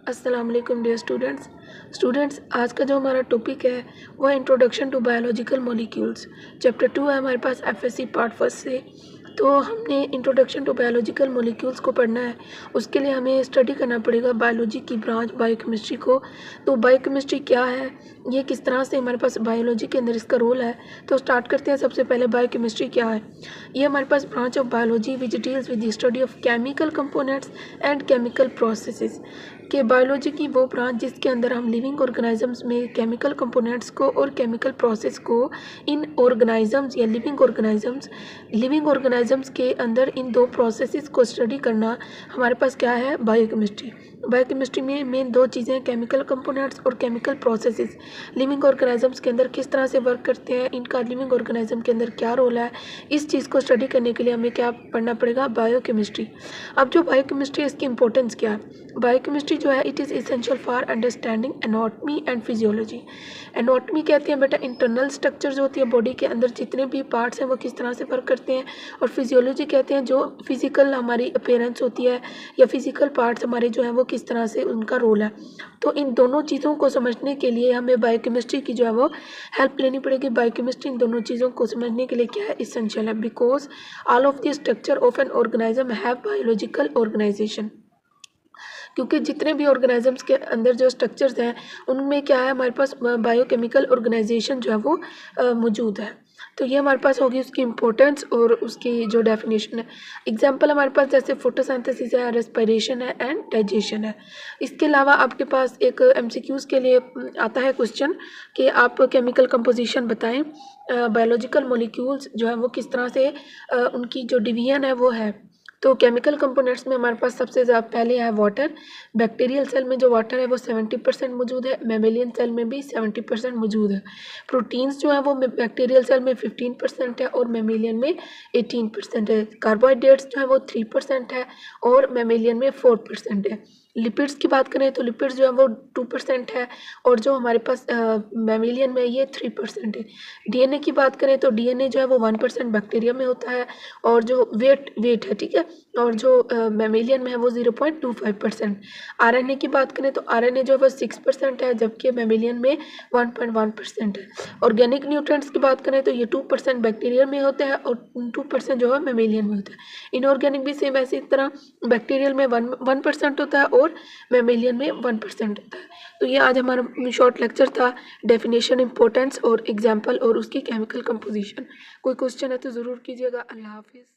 अस्सलाम वालेकुम dear students आज का जो हमारा टॉपिक है वो है introduction to biological molecules. Chapter 2 है हमारे पास एफएससी पार्ट फर्स्ट से। तो हमने इंट्रोडक्शन टू बायोलॉजिकल मॉलिक्यूल्स को पढ़ना है। उसके लिए हमें स्टडी करना पड़ेगा बायोलॉजी की ब्रांच बायोकेमिस्ट्री को। तो बायोकेमिस्ट्री क्या है, ये किस तरह से हमारे पास बायोलॉजी के अंदर इसका रोल है। तो स्टार्ट करते हैं। सबसे पहले बायोकेमिस्ट्री क्या है। ये हमारे पास branch of biology which deals with the study of chemical components and chemical processes के बायोलॉजी की वो ब्रांच जिसके अंदर हम लिविंग ऑर्गेनिजम्स में केमिकल कंपोनेंट्स को और केमिकल प्रोसेस को इन ऑर्गेनिजम्स या लिविंग ऑर्गेनिजम्स के अंदर इन दो प्रोसेसेस को स्टडी करना हमारे पास क्या है, बायोकेमिस्ट्री। बायोकेमिस्ट्री में मेन दो चीज़ें केमिकल कंपोनेंट्स और केमिकल प्रोसेसेस। लिविंग ऑर्गेनिजम्स के अंदर किस तरह से वर्क करते हैं, इनका लिविंग ऑर्गेनिज्म के अंदर क्या रोल है, इस चीज़ को स्टडी करने के लिए हमें क्या पढ़ना पड़ेगा, बायोकेमिस्ट्री। अब जो बायोकेमिस्ट्री है इसकी इंपॉर्टेंस क्या है। बायोकेमिस्ट्री जो है it is essential for understanding anatomy and physiology. Anatomy कहते हैं बेटा इंटरनल स्ट्रक्चर जो होती है बॉडी के अंदर जितने भी पार्ट्स हैं वो किस तरह से वर्क करते हैं, और फिजियोलॉजी कहते हैं जो फिजिकल हमारी अपीयरेंस होती है या फिजिकल पार्ट्स हमारे जो हैं वो किस तरह से उनका रोल है। तो इन दोनों चीज़ों को समझने के लिए हमें बायोकेमिस्ट्री की जो है वो हेल्प लेनी पड़ेगी। बायोकेमिस्ट्री इन दोनों चीज़ों को समझने के लिए क्या है, इसेंशियल है, because all of the structure of an organism have biological organisation. क्योंकि जितने भी ऑर्गेनिजम्स के अंदर जो स्ट्रक्चर्स हैं उनमें क्या है, हमारे पास बायोकेमिकल ऑर्गेनाइजेशन जो है वो मौजूद है। तो ये हमारे पास होगी उसकी इम्पोर्टेंस और उसकी जो डेफिनेशन है। एग्जांपल हमारे पास जैसे फोटोसिंथेसिस है, रेस्पिरेशन है एंड डाइजेशन है। इसके अलावा आपके पास एक एमसीक्यूज़ के लिए आता है क्वेश्चन कि आप केमिकल कंपोजिशन बताएं। बायोलॉजिकल मॉलिक्यूल्स जो है वो किस तरह से उनकी जो डिवीजन है वो है। तो केमिकल कंपोनेंट्स में हमारे पास सबसे ज़्यादा पहले है वाटर। बैक्टीरियल सेल में जो वाटर है वो 70% मौजूद है, मैमेलियन सेल में भी 70% मौजूद है। प्रोटीन्स जो है वो बैक्टीरियल सेल में 15% है और मैमेलियन में 18% है। कार्बोहाइड्रेट्स जो है वो 3% है और मैमेलियन में 4% है। लिपिड्स की बात करें तो लिपिड्स जो है वो 2% है और जो हमारे पास मैमेलियन में ये 3% है। डीएनए की बात करें तो डीएनए जो है वो 1% बैक्टीरिया में होता है और जो वेट है, ठीक है, और जो मैमेलियन में है वो 0.25%। आरएनए की बात करें तो आरएनए जो है वो 6% है जबकि मैमेलियन में 1.1% है। ऑर्गेनिक न्यूट्रिएंट्स की बात करें तो ये 2% बैक्टीरिया में होता है और 2% जो है मैमेलियन में होता है। इनऑर्गेनिक भी सेम ऐसी तरह बैक्टीरियल में 1% होता है और मैमेलियन में 1% होता है। तो ये आज हमारा शॉर्ट लेक्चर था, डेफिनेशन, इंपॉर्टेंस और एग्जाम्पल और उसकी केमिकल कंपोजिशन। कोई क्वेश्चन है तो ज़रूर कीजिएगा। अल्लाह हाफिज़।